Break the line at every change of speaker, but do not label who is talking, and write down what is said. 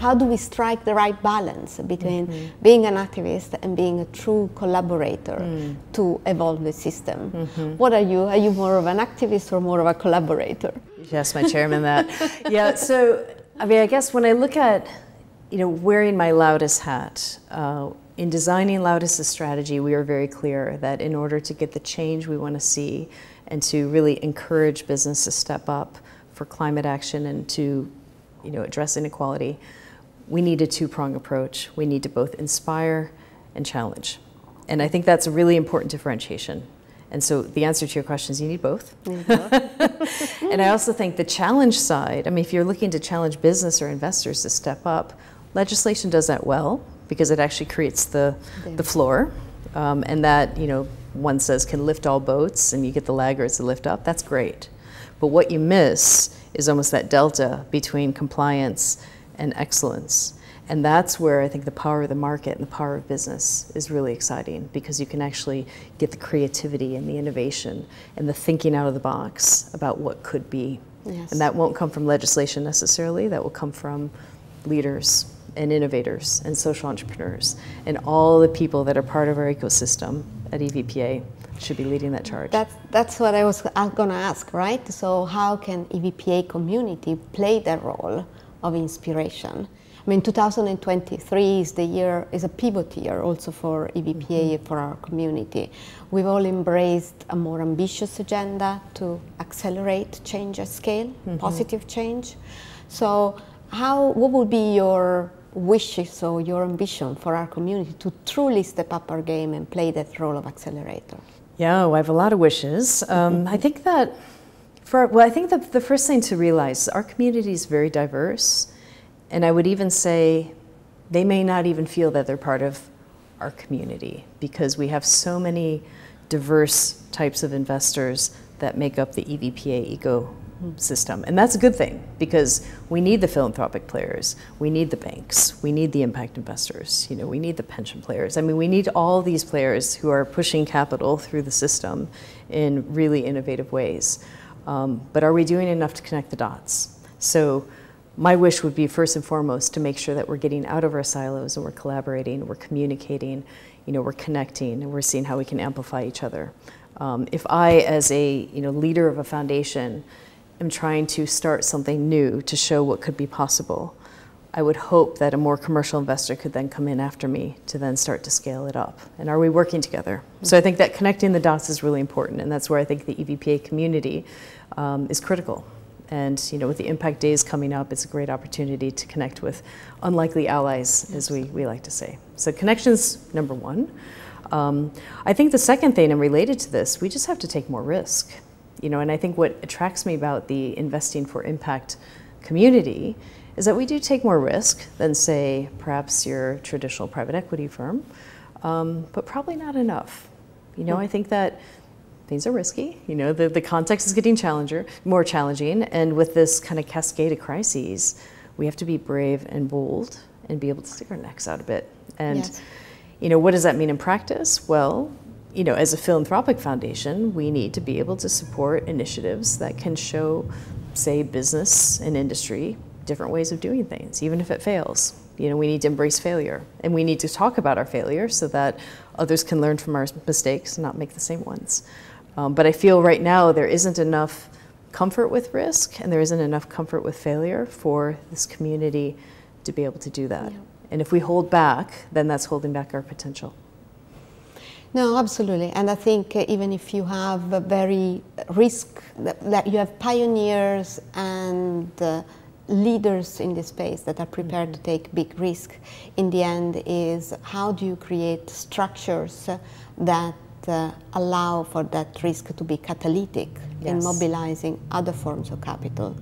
how do we strike the right balance between being an activist and being a true collaborator to evolve the system? What are you? Are you more of an activist or more of a collaborator?
You should ask my chairman that. Yeah, so I mean, I guess when I look at, wearing my Laudes hat, in designing Laudes' strategy, we are very clear that in order to get the change we want to see and to really encourage business to step up for climate action and to address inequality, we need a two-pronged approach. We need to both inspire and challenge. And I think that's a really important differentiation. And so the answer to your question is you need both. And I also think the challenge side, I mean, if you're looking to challenge business or investors to step up, legislation does that well because it actually creates the floor. And that, one says can lift all boats and you get the laggards to lift up, that's great. But what you miss is almost that delta between compliance and excellence. And that's where I think the power of the market and the power of business is really exciting, because you can actually get the creativity and the innovation and the thinking out of the box about what could be. Yes. And that won't come from legislation necessarily, that will come from leaders and innovators and social entrepreneurs and all the people that are part of our ecosystem at EVPA should be leading that charge.
That's what I was going to ask, right? So how can EVPA community play that role of inspiration? I mean, 2023 is a pivot year also for EVPA, for our community. We've all embraced a more ambitious agenda to accelerate change at scale, positive change. So what would be your wishes or your ambition for our community to truly step up our game and play that role of accelerator?
Yeah, well, I have a lot of wishes. I think that I think the first thing to realize, our community is very diverse. And I would even say they may not even feel that they're part of our community, because we have so many diverse types of investors that make up the EVPA ecosystem. And that's a good thing, because we need the philanthropic players, we need the banks, we need the impact investors, we need the pension players. I mean, we need all these players who are pushing capital through the system in really innovative ways. But are we doing enough to connect the dots? So my wish would be first and foremost to make sure that we're getting out of our silos and we're collaborating, we're communicating, we're connecting, and we're seeing how we can amplify each other. If I, as a leader of a foundation, am trying to start something new to show what could be possible, I would hope that a more commercial investor could then come in after me to then start to scale it up. And are we working together? So I think that connecting the dots is really important, and that's where I think the EVPA community is critical. And with the Impact Days coming up, it's a great opportunity to connect with unlikely allies, as we like to say. So connection's number one. I think the second thing, and related to this, we just have to take more risk. And I think what attracts me about the Investing for Impact community is that we do take more risk than, say, perhaps your traditional private equity firm, but probably not enough. I think that things are risky. The context is getting more challenging, and with this kind of cascade of crises, we have to be brave and bold and be able to stick our necks out a bit. And what does that mean in practice? Well, as a philanthropic foundation, we need to be able to support initiatives that can show, say, business and industry different ways of doing things, even if it fails. We need to embrace failure, and we need to talk about our failure so that others can learn from our mistakes and not make the same ones. But I feel right now there isn't enough comfort with risk, and there isn't enough comfort with failure for this community to be able to do that. Yeah. And if we hold back, then that's holding back our potential.
No, absolutely. And I think even if you have a very that you have pioneers and leaders in this space that are prepared to take big risk, in the end is how do you create structures that allow for that risk to be catalytic in mobilizing other forms of capital.